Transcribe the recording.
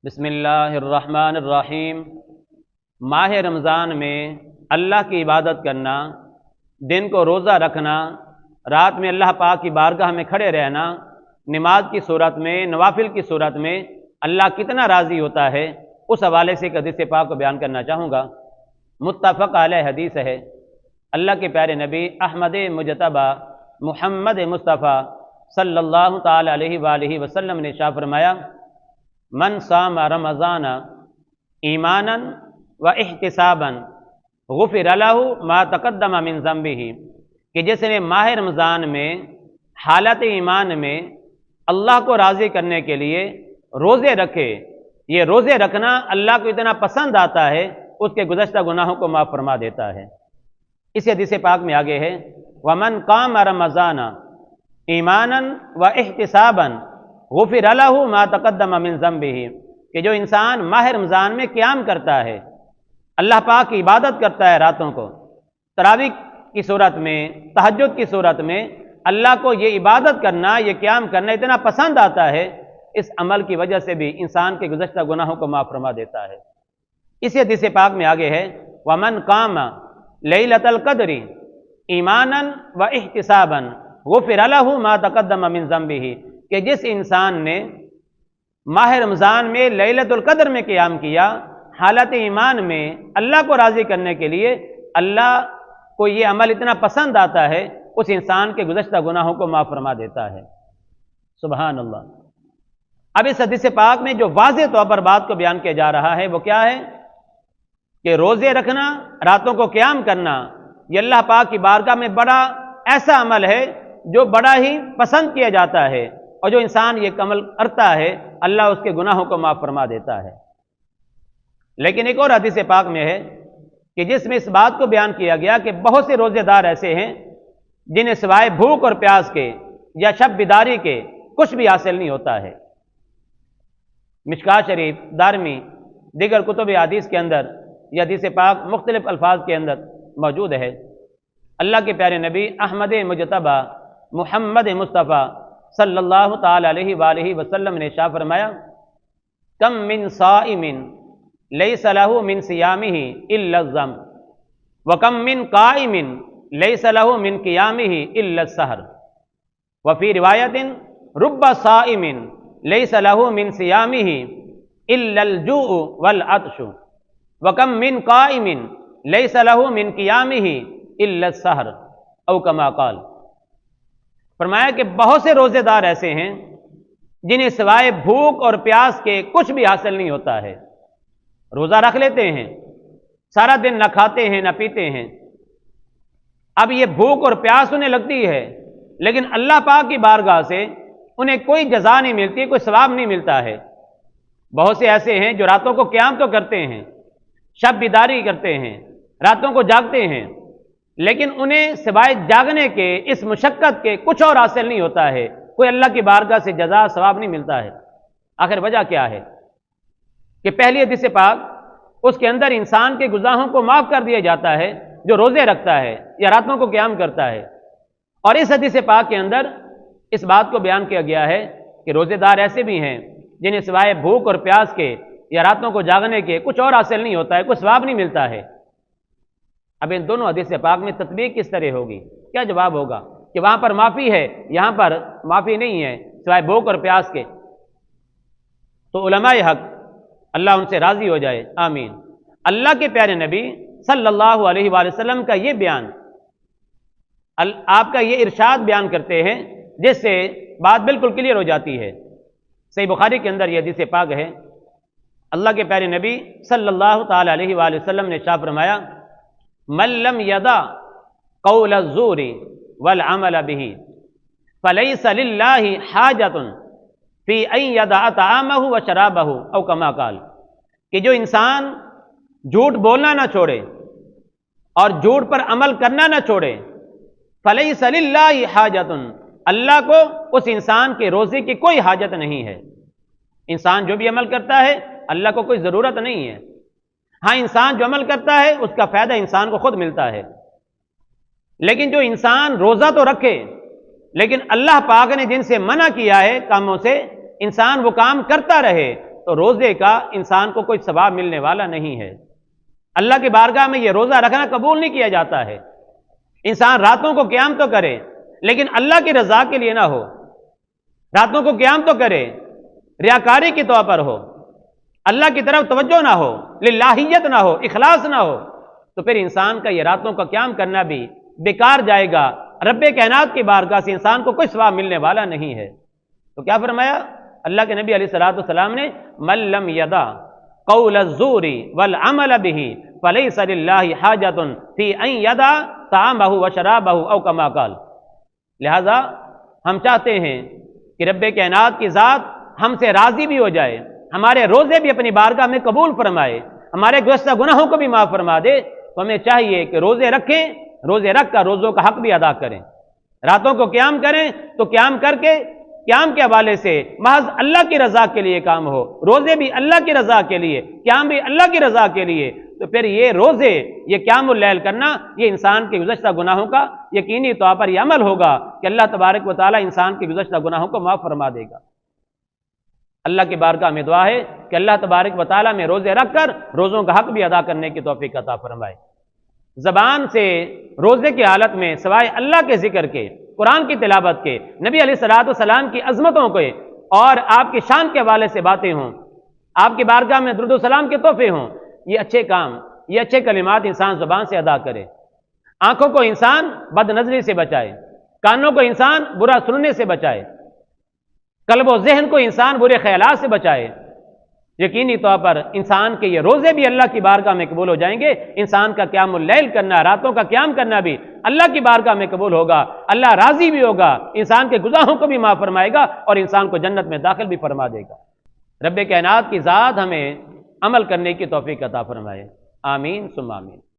بسم اللہ الرحمن الرحیم۔ ماہ رمضان میں اللہ کی عبادت کرنا، دن کو روزہ رکھنا، رات میں اللہ پاک کی بارگاہ میں کھڑے رہنا، نماز کی صورت میں، نوافل کی صورت میں اللہ کتنا راضی ہوتا ہے، اس حوالے سے ایک حدیث پاک کو بیان کرنا چاہوں گا۔ متفق علیہ حدیث ہے۔ اللہ کے پیارے نبی احمد مجتبیٰ محمد مصطفیٰ صلی اللہ تعالی علیہ وآلہ وسلم نے ارشاد فرمایا: من صام رمضان ایمانا و احتسابا غفر له ما تقدم من ذنبه، کہ جس نے ماہ رمضان میں حالت ایمان میں اللہ کو راضی کرنے کے لیے روزے رکھے، یہ روزے رکھنا اللہ کو اتنا پسند آتا ہے، اس کے گزشتہ گناہوں کو معاف فرما دیتا ہے۔ اس حدیث پاک میں آگے ہے: ومن قام رمضان ایمانا و احتسابا غفر له ما تقدم من ذنبه، کہ جو انسان ماہ رمضان میں قیام کرتا ہے، اللہ پاک کی عبادت کرتا ہے، راتوں کو تراویح کی صورت میں، تہجد کی صورت میں اللہ کو یہ عبادت کرنا، یہ قیام کرنا اتنا پسند آتا ہے، اس عمل کی وجہ سے بھی انسان کے گزشتہ گناہوں کو معاف فرما دیتا ہے۔ اسی حدیث پاک میں آگے ہے: ومن قام لیلۃ القدر ایمانا و احتسابا غفر له ما تقدم من ذنبه، کہ جس انسان نے ماہ رمضان میں لیلۃ القدر میں قیام کیا، حالت ایمان میں اللہ کو راضی کرنے کے لیے، اللہ کو یہ عمل اتنا پسند آتا ہے، اس انسان کے گزشتہ گناہوں کو معاف فرما دیتا ہے۔ سبحان اللہ۔ اب اس حدیث پاک میں جو واضح طور پر بات کو بیان کیا جا رہا ہے وہ کیا ہے کہ روزے رکھنا، راتوں کو قیام کرنا، یہ اللہ پاک کی بارگاہ میں بڑا ایسا عمل ہے جو بڑا ہی پسند کیا جاتا ہے، اور جو انسان یہ عمل کرتا ہے اللہ اس کے گناہوں کو معاف فرما دیتا ہے۔ لیکن ایک اور حدیث پاک میں ہے کہ جس میں اس بات کو بیان کیا گیا کہ بہت سے روزے دار ایسے ہیں جنہیں سوائے بھوک اور پیاس کے یا شب بیداری کے کچھ بھی حاصل نہیں ہوتا ہے۔ مشکوٰۃ شریف، دارمی، دیگر کتب حدیث کے اندر یہ حدیث پاک مختلف الفاظ کے اندر موجود ہے۔ اللہ کے پیارے نبی احمد مجتبیٰ محمد مصطفیٰ صلی اللہ تعالی علیہ وآلہ وسلم نے ارشاد فرمایا: کم من صائم لیس له من صیامہ الا الظم وکم من قائم لیس له من قیامہ الا السحر وفی روایت رب صائم لیس له من صیامہ الا الجوع والعطش وکم من قائم لیس له من قیامہ الا السحر او کما قال۔ فرمایا کہ بہت سے روزے دار ایسے ہیں جنہیں سوائے بھوک اور پیاس کے کچھ بھی حاصل نہیں ہوتا ہے۔ روزہ رکھ لیتے ہیں، سارا دن نہ کھاتے ہیں نہ پیتے ہیں، اب یہ بھوک اور پیاس انہیں لگتی ہے، لیکن اللہ پاک کی بارگاہ سے انہیں کوئی جزا نہیں ملتی، کوئی ثواب نہیں ملتا ہے۔ بہت سے ایسے ہیں جو راتوں کو قیام تو کرتے ہیں، شب بیداری کرتے ہیں، راتوں کو جاگتے ہیں، لیکن انہیں سوائے جاگنے کے، اس مشقت کے کچھ اور حاصل نہیں ہوتا ہے، کوئی اللہ کی بارگاہ سے جزا ثواب نہیں ملتا ہے۔ آخر وجہ کیا ہے کہ پہلی حدیث پاک اس کے اندر انسان کے گناہوں کو معاف کر دیا جاتا ہے جو روزے رکھتا ہے یا راتوں کو قیام کرتا ہے، اور اس حدیث پاک کے اندر اس بات کو بیان کیا گیا ہے کہ روزے دار ایسے بھی ہیں جنہیں سوائے بھوک اور پیاس کے یا راتوں کو جاگنے کے کچھ اور حاصل نہیں ہوتا ہے، کوئی ثواب نہیں ملتا ہے۔ اب ان دونوں حدیث پاک میں تطبیق کس طرح ہوگی؟ کیا جواب ہوگا کہ وہاں پر معافی ہے، یہاں پر معافی نہیں ہے سوائے بھوک اور پیاس کے؟ تو علماء حق اللہ ان سے راضی ہو جائے، آمین۔ اللہ کے پیارے نبی صلی اللہ علیہ وآلہ وسلم کا یہ بیان، آپ کا یہ ارشاد بیان کرتے ہیں جس سے بات بالکل کلیئر ہو جاتی ہے۔ صحیح بخاری کے اندر یہ حدیث پاک ہے، اللہ کے پیارے نبی صلی اللہ تعالی علیہ وآلہ وسلم نے ارشاد فرمایا: من لم یدع قول الزور والعمل به فلیس للہ حاجۃ فی ان یدع طعامہ وشرابہ او کما قال، کہ جو انسان جھوٹ بولنا نہ چھوڑے اور جھوٹ پر عمل کرنا نہ چھوڑے، فلیس للہ حاجۃ، اللہ کو اس انسان کے روزے کی کوئی حاجت نہیں ہے۔ انسان جو بھی عمل کرتا ہے اللہ کو کوئی ضرورت نہیں ہے، ہاں انسان جو عمل کرتا ہے اس کا فائدہ انسان کو خود ملتا ہے، لیکن جو انسان روزہ تو رکھے لیکن اللہ پاک نے جن سے منع کیا ہے کاموں سے، انسان وہ کام کرتا رہے تو روزے کا انسان کو کوئی ثواب ملنے والا نہیں ہے۔ اللہ کی بارگاہ میں یہ روزہ رکھنا قبول نہیں کیا جاتا ہے۔ انسان راتوں کو قیام تو کرے لیکن اللہ کی رضا کے لیے نہ ہو، راتوں کو قیام تو کرے ریاکاری کے طور پر ہو، اللہ کی طرف توجہ نہ ہو، للہیت نہ ہو، اخلاص نہ ہو، تو پھر انسان کا یہ راتوں کا قیام کرنا بھی بیکار جائے گا۔ رب کائنات کی بارگاہ سے انسان کو کوئی ثواب ملنے والا نہیں ہے۔ تو کیا فرمایا اللہ کے نبی علیہ الصلوۃ والسلام نے؟ من لم یدع قول الزور والعمل به فلیس للہ حاجۃ فی ان یدع طعامہ وشرابہ او کما قال۔ لہذا ہم چاہتے ہیں کہ رب کائنات کی ذات ہم سے راضی بھی ہو جائے، ہمارے روزے بھی اپنی بارگاہ میں قبول فرمائے، ہمارے گزشتہ گناہوں کو بھی معاف فرما دے، تو ہمیں چاہیے کہ روزے رکھیں، روزے رکھ کر روزوں کا حق بھی ادا کریں، راتوں کو قیام کریں تو قیام کر کے قیام کے حوالے سے محض اللہ کی رضا کے لیے کام ہو، روزے بھی اللہ کی رضا کے لیے، قیام بھی اللہ کی رضا کے لیے، تو پھر یہ روزے، یہ قیام اللیل کرنا، یہ انسان کے گزشتہ گناہوں کا یقینی طور پر یہ عمل ہوگا کہ اللہ تبارک و تعالی انسان کے گزشتہ گناہوں کو معاف فرما دے گا۔ اللہ کی بارگاہ میں دعا ہے کہ اللہ تبارک و تعالی میں روزے رکھ کر روزوں کا حق بھی ادا کرنے کی توفیق عطا فرمائے۔ زبان سے روزے کی حالت میں سوائے اللہ کے ذکر کے، قرآن کی تلاوت کے، نبی علیہ الصلوۃ والسلام کی عظمتوں کے اور آپ کی شان کے حوالے سے باتیں ہوں، آپ کی بارگاہ میں درود و سلام کے تحفے ہوں، یہ اچھے کام، یہ اچھے کلمات انسان زبان سے ادا کرے۔ آنکھوں کو انسان بد نظری سے بچائے، کانوں کو انسان برا سننے سے بچائے، قلب و ذہن کو انسان برے خیالات سے بچائے۔ یقینی طور پر انسان کے یہ روزے بھی اللہ کی بارگاہ میں قبول ہو جائیں گے۔ انسان کا قیام اللیل کرنا، راتوں کا قیام کرنا بھی اللہ کی بارگاہ میں قبول ہوگا، اللہ راضی بھی ہوگا، انسان کے گناہوں کو بھی معاف فرمائے گا اور انسان کو جنت میں داخل بھی فرما دے گا۔ رب کائنات کی ذات ہمیں عمل کرنے کی توفیق عطا فرمائے، آمین ثم آمین۔